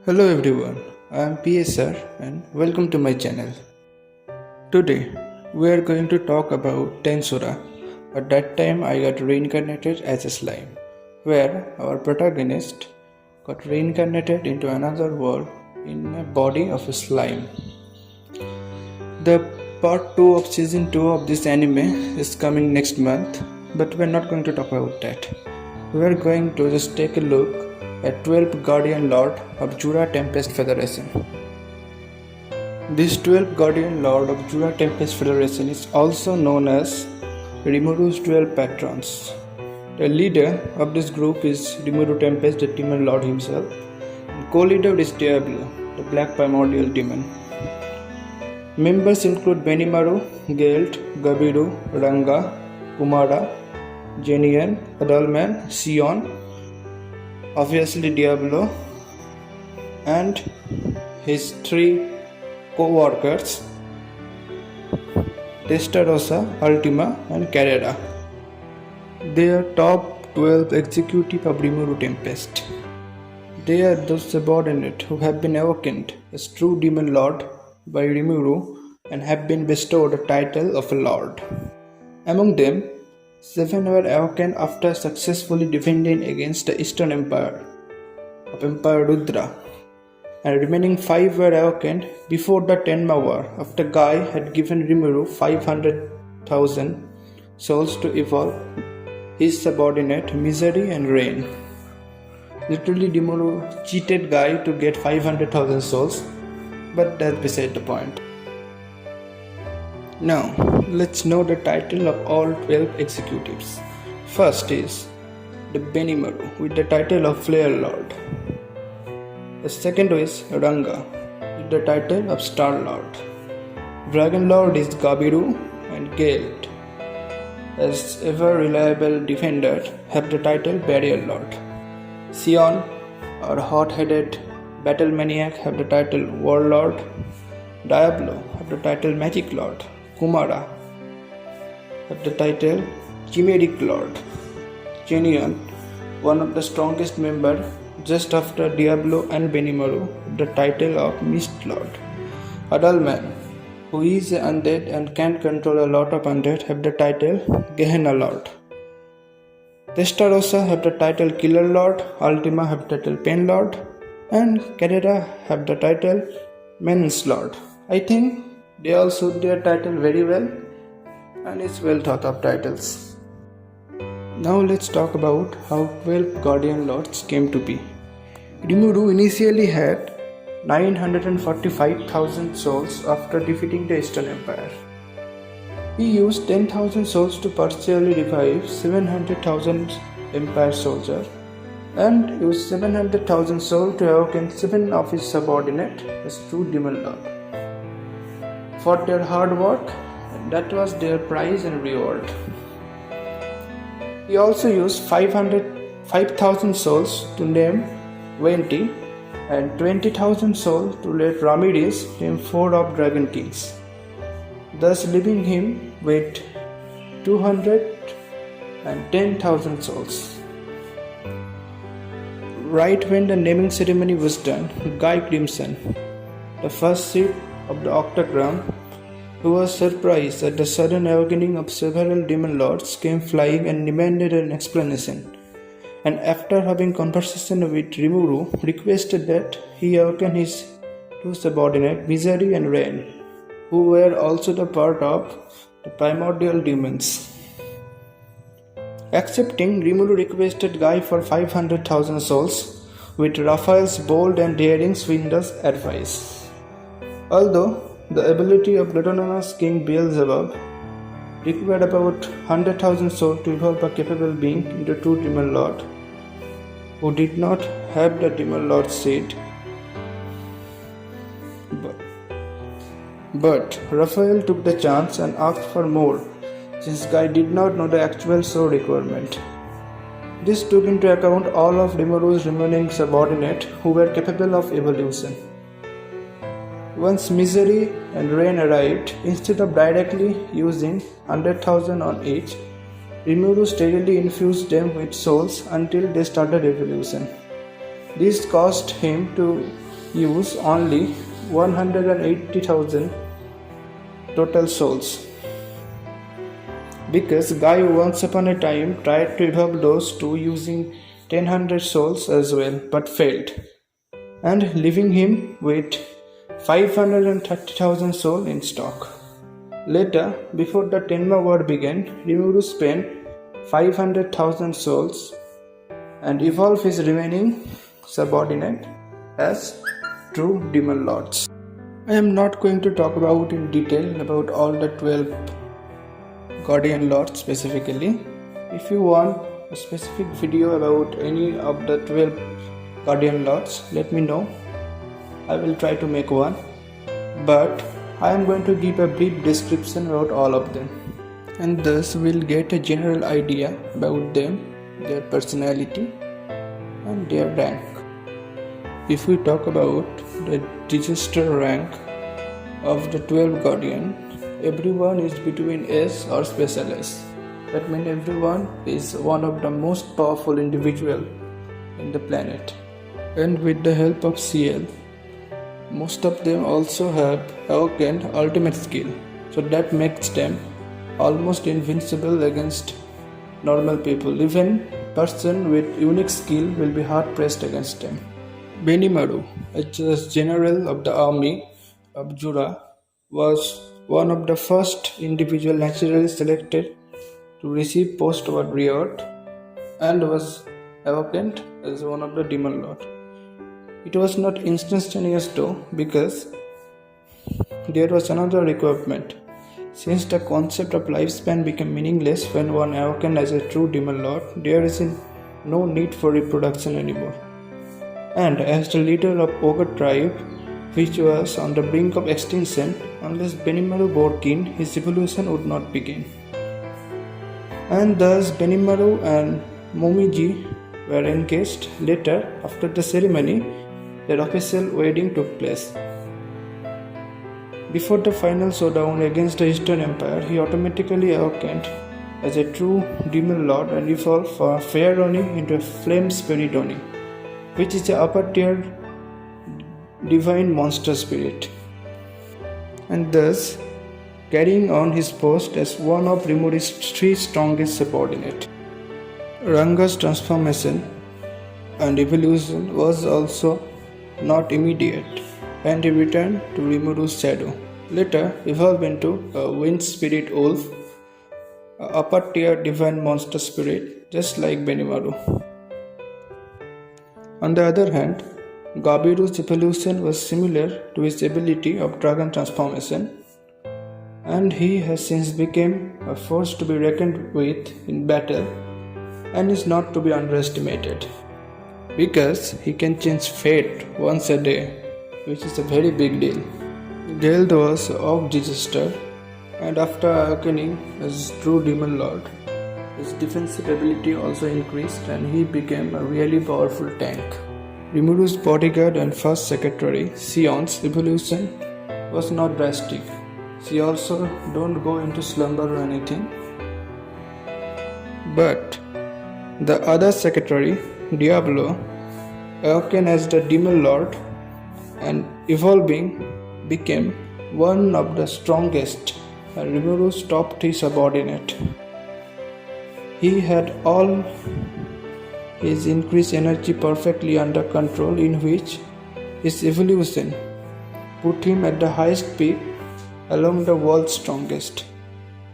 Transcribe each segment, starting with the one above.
Hello everyone, I am PSR and welcome to my channel. Today we are going to talk about Tensura. At that time I got reincarnated as a slime, where our protagonist got reincarnated into another world in a body of a slime. The part 2 of season 2 of this anime is coming next month, but we are not going to talk about that. We are going to just take a look at 12th Guardian Lord of Jura Tempest Federation. This 12th Guardian Lord of Jura Tempest Federation is also known as Rimuru's 12 Patrons. The leader of this group is Rimuru Tempest, the Demon Lord himself, and co-leader is Diablo, the Black Primordial Demon. Members include Benimaru, Gelt, Gabiru, Ranga, Kumara, Genian, Adalman, Sion, obviously Diablo, and his 3 co-workers Testarossa, Ultima and Carrera. They are top 12 executive of Rimuru Tempest. They are those subordinate who have been awakened as true demon lord by Rimuru and have been bestowed the title of a lord. Among them, 7 were awakened after successfully defending against the Eastern Empire of Emperor Rudra, and remaining 5 were awakened before the Tenma War after Guy had given Rimuru 500,000 souls to evolve his subordinate Misery and Rain. Literally, Rimuru cheated Guy to get 500,000 souls, but that's beside the point. Now, let's know the title of all 12 executives. First is the Benimaru with the title of Flare Lord. The second is Ranga with the title of Star Lord. Dragon Lord is Gabiru, and Gelt, as ever reliable defender, have the title Barrier Lord. Sion, our hot-headed battle maniac, have the title Warlord. Diablo have the title Magic Lord. Kumara have the title Chimeric Lord. Genian, one of the strongest members just after Diablo and Benimaru, have the title of Mist Lord. Adalman, who is undead and can control a lot of undead, have the title Gehenna Lord. Testarossa have the title Killer Lord. Ultima have the title Pain Lord, and Carrera have the title Menace Lord. I think they all suit their title very well, and it's well thought of titles. Now let's talk about how 12 Guardian Lords came to be. Rimuru initially had 945,000 souls after defeating the Eastern Empire. He used 10,000 souls to partially revive 700,000 Empire soldiers, and used 700,000 souls to awaken 7 of his subordinates as true demon lord. For their hard work, and that was their prize and reward. He also used 5,000 souls to name Venti and 20,000 souls to let Ramirez name 4 of Dragon Kings, thus leaving him with 210,000 souls. Right when the naming ceremony was done, Guy Crimson, the first seed of the Octagram, who was surprised at the sudden awakening of several demon lords, came flying and demanded an explanation, and after having conversation with Rimuru, requested that he awaken his 2 subordinates, Misery and Rain, who were also the part of the primordial demons. Accepting, Rimuru requested Guy for 500,000 souls with Raphael's bold and daring Swindler's advice. Although the ability of Autonomous King Beelzebub required about 100,000 souls to evolve a capable being into true Demon Lord, who did not have the Demon Lord seed. But Raphael took the chance and asked for more, since Guy did not know the actual soul requirement. This took into account all of Rimuru's remaining subordinates who were capable of evolution. Once Misery and Rain arrived, instead of directly using 100,000 on each, Rimuru steadily infused them with souls until they started evolution. This caused him to use only 180,000 total souls. Because Guy once upon a time tried to evolve those two using 1000 souls as well, but failed, and leaving him with 530,000 souls in stock. Later, before the Tenma War began, Rimuru spent 500,000 souls and evolved his remaining subordinate as true demon lords. I am not going to talk about in detail about all the 12 guardian lords specifically. If you want a specific video about any of the 12 guardian lords, let me know. I will try to make one, but I am going to give a brief description about all of them, and thus we'll get a general idea about them, their personality and their rank. If we talk about the register rank of the 12 guardian, everyone is between S or special S. That means everyone is one of the most powerful individual in the planet. And with the help of CL, most of them also have awakened ultimate skill, so that makes them almost invincible against normal people. Even person with unique skill will be hard pressed against them. Benimaru, as general of the army of Jura, was one of the first individual naturally selected to receive post-war reward and was awakened as one of the demon lord. It was not instantaneous though, because there was another requirement. Since the concept of lifespan became meaningless when one awakened as a true demon lord, there is no need for reproduction anymore. And as the leader of Ogre tribe, which was on the brink of extinction, unless Benimaru bore kin, his evolution would not begin. And thus Benimaru and Momiji were engaged. Later, after the ceremony, their official wedding took place. Before the final showdown against the Eastern Empire, he automatically awakened as a true demon lord and evolved from Fair Oni into a Flame Spirit Oni, which is the upper tier divine monster spirit, and thus carrying on his post as one of Rimuri's 3 strongest subordinates. Ranga's transformation and evolution was also not immediate, and he returned to Rimuru's shadow. Later evolved into a wind spirit wolf, a upper tier divine monster spirit, just like Benimaru. On the other hand, Gabiru's evolution was similar to his ability of dragon transformation, and he has since become a force to be reckoned with in battle and is not to be underestimated, because he can change fate once a day, which is a very big deal. Geld was of Digister, and after awakening as true demon lord, his defensive ability also increased and he became a really powerful tank. Rimuru's bodyguard and first secretary, Sion's evolution was not drastic. She also don't go into slumber or anything. But the other secretary, Diablo, awoken as the demon lord and evolving became one of the strongest and Rimuru's top 3 subordinate. He had all his increased energy perfectly under control, in which his evolution put him at the highest peak along the world's strongest.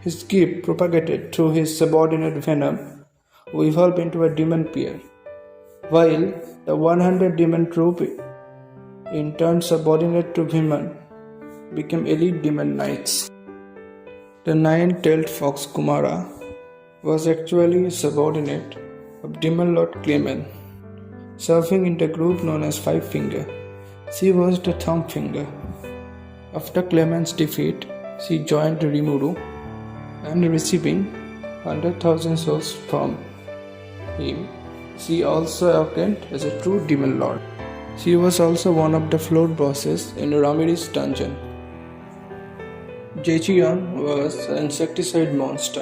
His gift propagated through his subordinate Venom, who evolved into a demon peer, while the 100 demon troop, in turn subordinate to Viman, became elite demon knights. The 9-tailed fox Kumara was actually a subordinate of Demon Lord Clement, serving in the group known as Five Finger. She was the thumb finger. After Clement's defeat, she joined Rimuru and receiving 100,000 souls from him, she also awakened as a true demon lord. She was also one of the floor bosses in Ramiri's dungeon. Jejion was an insecticide monster,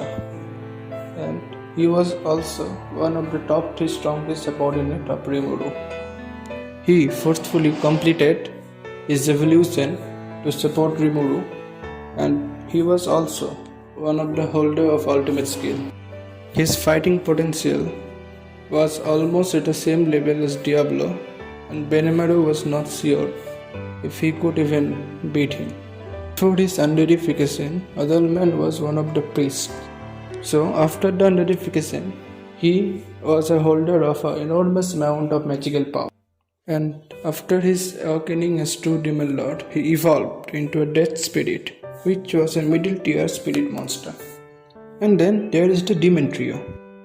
and he was also one of the top 3 strongest subordinates of Rimuru. He forcefully completed his evolution to support Rimuru, and he was also one of the holder of ultimate skill. His fighting potential was almost at the same level as Diablo, and Benimaru was not sure if he could even beat him. Before his unidentification, Adalman was one of the priests. So after the unidentification, he was a holder of an enormous amount of magical power. And after his awakening as true demon lord, he evolved into a death spirit, which was a middle tier spirit monster. And then there is the demon trio.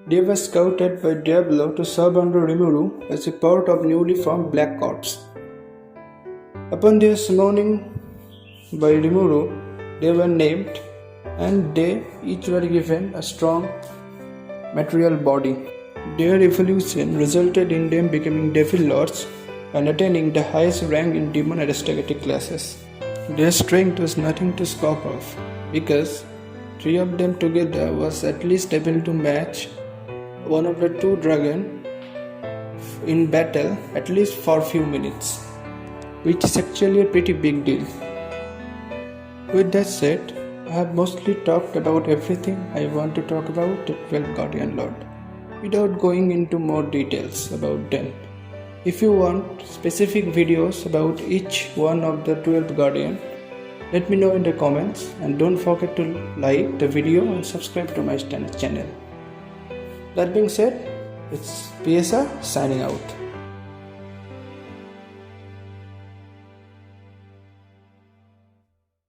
They were scouted by Diablo to serve under Rimuru as a part of newly formed Black Corps. Upon their summoning by Rimuru, they were named, and they each were given a strong material body. Their evolution resulted in them becoming Devil Lords and attaining the highest rank in demon aristocratic classes. Their strength was nothing to scoff of, because three of them together was at least able to match one of the two dragons in battle at least for a few minutes, which is actually a pretty big deal. With that said, I have mostly talked about everything I want to talk about the 12 Guardian Lord, without going into more details about them. If you want specific videos about each one of the 12 Guardian, let me know in the comments, and don't forget to like the video and subscribe to my channel. That being said, it's PSR signing out.